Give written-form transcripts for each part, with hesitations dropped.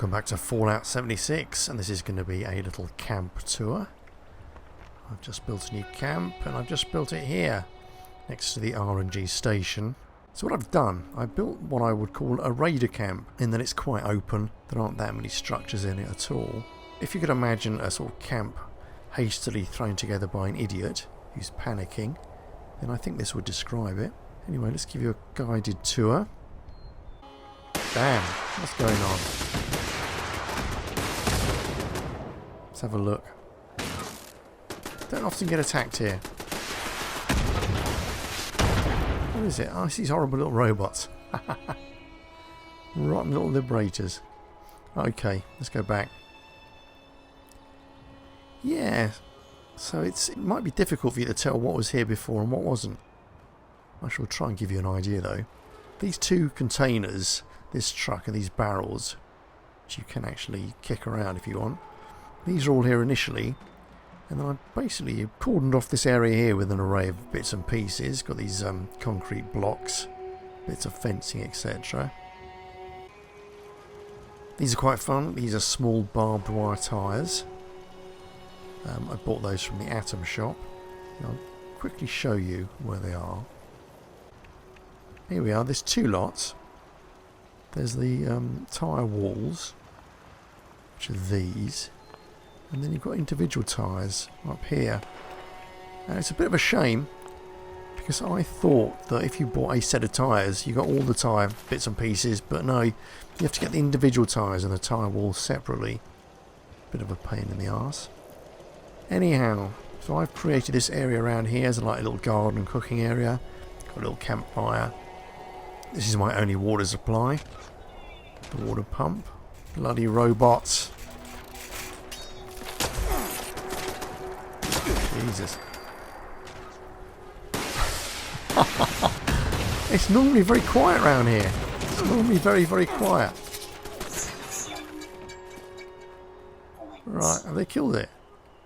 Welcome back to Fallout 76, and this is going to be a little camp tour. I've just built a new camp, and I've just built it here, next to the R&G Station. So what I've done, I built what I would call a raider camp, in that it's quite open, there aren't that many structures in it at all. If you could imagine a sort of camp hastily thrown together by an idiot who's panicking, then I think this would describe it. Anyway, let's give you a guided tour. Damn, what's going on? Let's have a look. Don't often get attacked here. What is it? Oh, it's these horrible little robots. Rotten little liberators. Okay, let's go back. Yeah, so it might be difficult for you to tell what was here before and what wasn't. I shall try and give you an idea though. These two containers, this truck and these barrels, which you can actually kick around if you want, these are all here initially, and then I basically cordoned off this area here with an array of bits and pieces. Got these concrete blocks, bits of fencing, etc. These are quite fun. These are small barbed wire tyres. I bought those from the Atom shop. I'll quickly show you where they are. Here we are. There's two lots. There's the tyre walls, which are these, and then you've got individual tyres up here. And it's a bit of a shame, because I thought that if you bought a set of tyres you got all the tyre bits and pieces, but no, you have to get the individual tyres and the tyre walls separately. Bit of a pain in the arse. Anyhow, so I've created this area around here as like a little garden cooking area. Got a little campfire. This is my only water supply. The water pump. Bloody robots. Jesus. It's normally very quiet around here. It's normally very, very quiet. Right, have they killed it?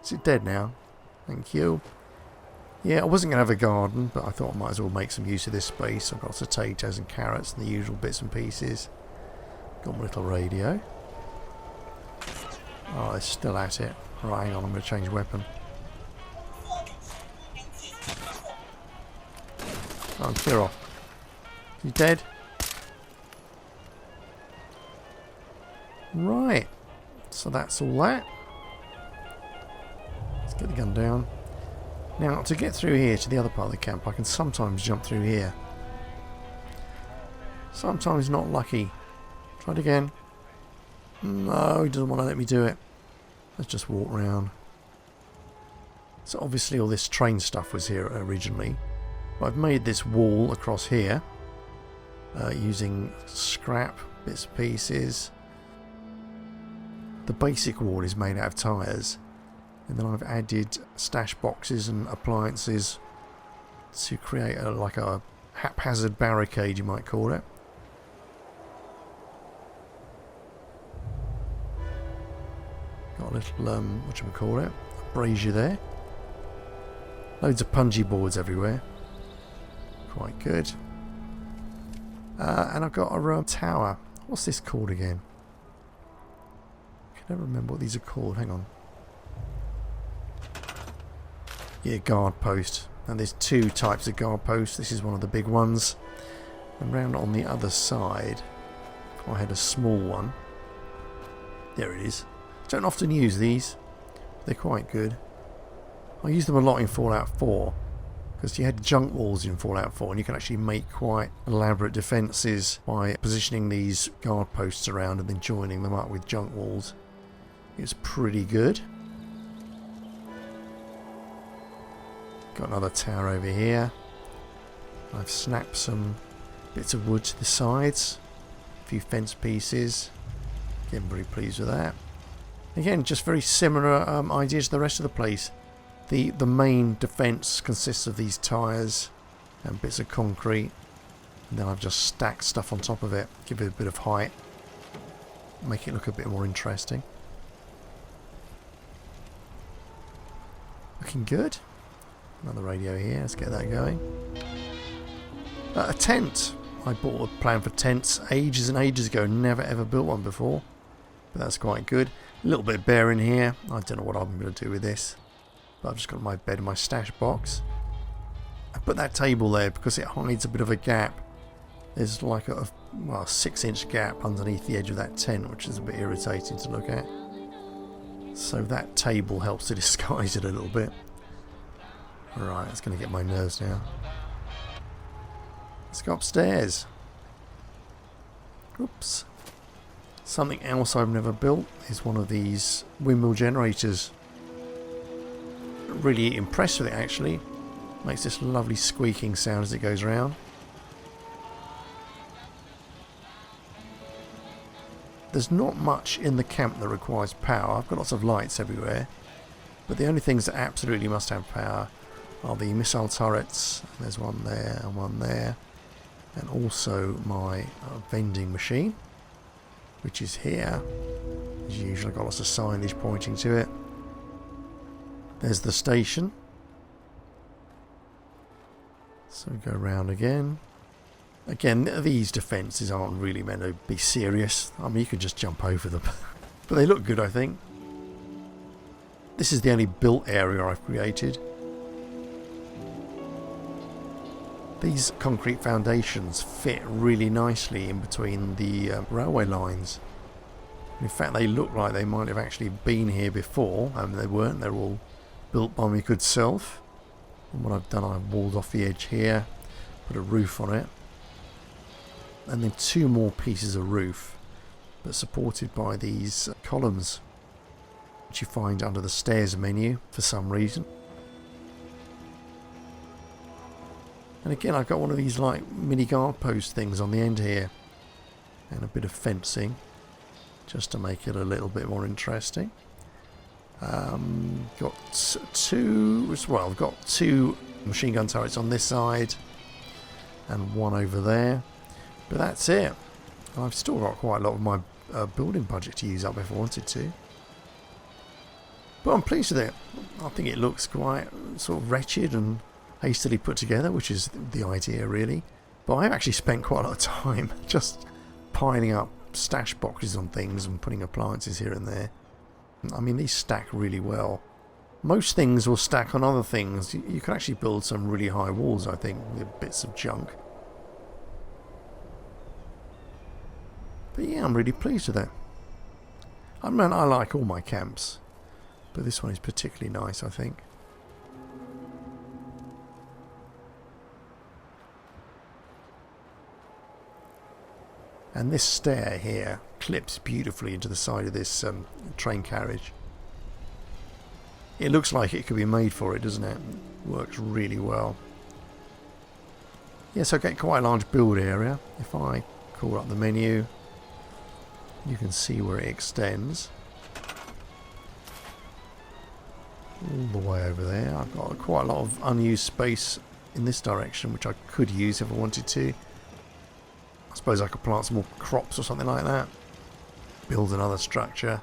Is it dead now? Thank you. Yeah, I wasn't going to have a garden, but I thought I might as well make some use of this space. I've got potatoes and carrots and the usual bits and pieces. Got my little radio. Oh, it's still at it. Right, hang on, I'm going to change weapon. Oh, clear off. You dead? Right. So that's all that. Let's get the gun down. Now, to get through here to the other part of the camp, I can sometimes jump through here. Sometimes not lucky. Try it again. No, he doesn't want to let me do it. Let's just walk round. So obviously all this train stuff was here originally. But I've made this wall across here using scrap, bits and pieces. The basic wall is made out of tyres. And then I've added stash boxes and appliances to create like a haphazard barricade, you might call it. Got a little, whatchamacallit, a brazier there. Loads of punji boards everywhere. Quite good. And I've got a tower. What's this called again? I can never remember what these are called. Hang on. Yeah, guard post. And there's two types of guard posts. This is one of the big ones. And round on the other side, I had a small one. There it is. Don't often use these. They're quite good. I use them a lot in Fallout 4. Because you had junk walls in Fallout 4, and you can actually make quite elaborate defences by positioning these guard posts around and then joining them up with junk walls. It's pretty good. Got another tower over here. I've snapped some bits of wood to the sides. A few fence pieces. Again, very pleased with that. Again, just very similar ideas to the rest of the place. The main defence consists of these tyres and bits of concrete. And then I've just stacked stuff on top of it. Give it a bit of height. Make it look a bit more interesting. Looking good. Another radio here, let's get that going. A tent. I bought a plan for tents ages and ages ago, never ever built one before. but that's quite good. A little bit bare in here. I don't know what I'm going to do with this, but I've just got my bed and my stash box. I put that table there because it hides a bit of a gap. There's like a 6-inch gap underneath the edge of that tent, which is a bit irritating to look at. So that table helps to disguise it a little bit. Alright, it's going to get my nerves now. Let's go upstairs. Oops. Something else I've never built is one of these windmill generators. Really impressed with it actually. Makes this lovely squeaking sound as it goes around. There's not much in the camp that requires power. I've got lots of lights everywhere, but the only things that absolutely must have power are the missile turrets. There's one there and one there, and also my vending machine, which is here. As usual, I've got lots of signage pointing to it. There's the station. So we go around again. Again, these defences aren't really meant to be serious. I mean, you could just jump over them. But they look good, I think. This is the only built area I've created. These concrete foundations fit really nicely in between the railway lines. In fact, they look like they might have actually been here before. I mean, they weren't. They're all built by my good self. And what I've done, I've walled off the edge here, put a roof on it, and then 2 more pieces of roof, but supported by these columns, which you find under the stairs menu for some reason. And again, I've got one of these like mini guard post things on the end here, and a bit of fencing, just to make it a little bit more interesting. Got 2, well, I've got 2 machine gun turrets on this side, and 1 over there. But that's it. I've still got quite a lot of my building budget to use up if I wanted to. But I'm pleased with it. I think it looks quite sort of wretched and hastily put together, which is the idea really. But I've actually spent quite a lot of time just piling up stash boxes on things and putting appliances here and there. I mean, these stack really well. Most things will stack on other things. You can actually build some really high walls, I think, with bits of junk. But yeah, I'm really pleased with it. I mean, I like all my camps, but this one is particularly nice, I think. And this stair here clips beautifully into the side of this train carriage. It looks like it could be made for it, doesn't it? Works really well. Yes, I get quite a large build area. If I call up the menu, you can see where it extends. All the way over there. I've got quite a lot of unused space in this direction, which I could use if I wanted to. I suppose I could plant some more crops or something like that. Build another structure.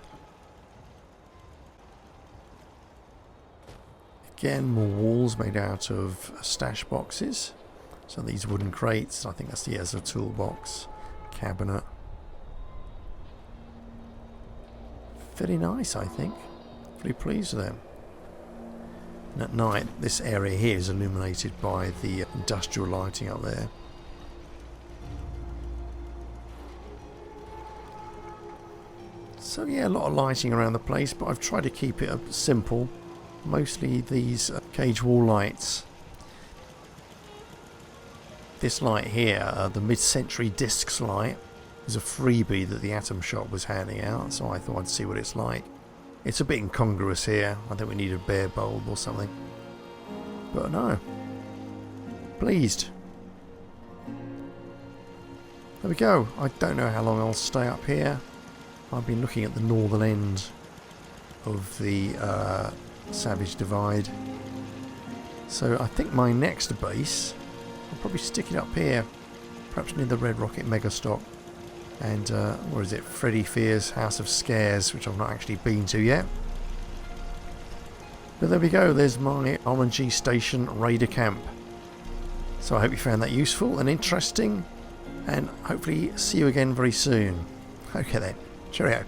Again, more walls made out of stash boxes. So these wooden crates, I think that's the a toolbox cabinet. Very nice, I think. Very pleased with them. And at night, this area here is illuminated by the industrial lighting up there. So yeah, a lot of lighting around the place, but I've tried to keep it simple. Mostly these cage wall lights. This light here, the mid-century discs light, is a freebie that the Atom Shop was handing out, so I thought I'd see what it's like. It's a bit incongruous here. I think we need a bare bulb or something. But no. Pleased. There we go. I don't know how long I'll stay up here. I've been looking at the northern end of the Savage Divide. So I think my next base, I'll probably stick it up here, perhaps near the Red Rocket Megastock. And, what is it, Freddy Fear's House of Scares, which I've not actually been to yet. But there we go, there's my R&G Station Raider Camp. So I hope you found that useful and interesting, and hopefully see you again very soon. Okay then, cheerio.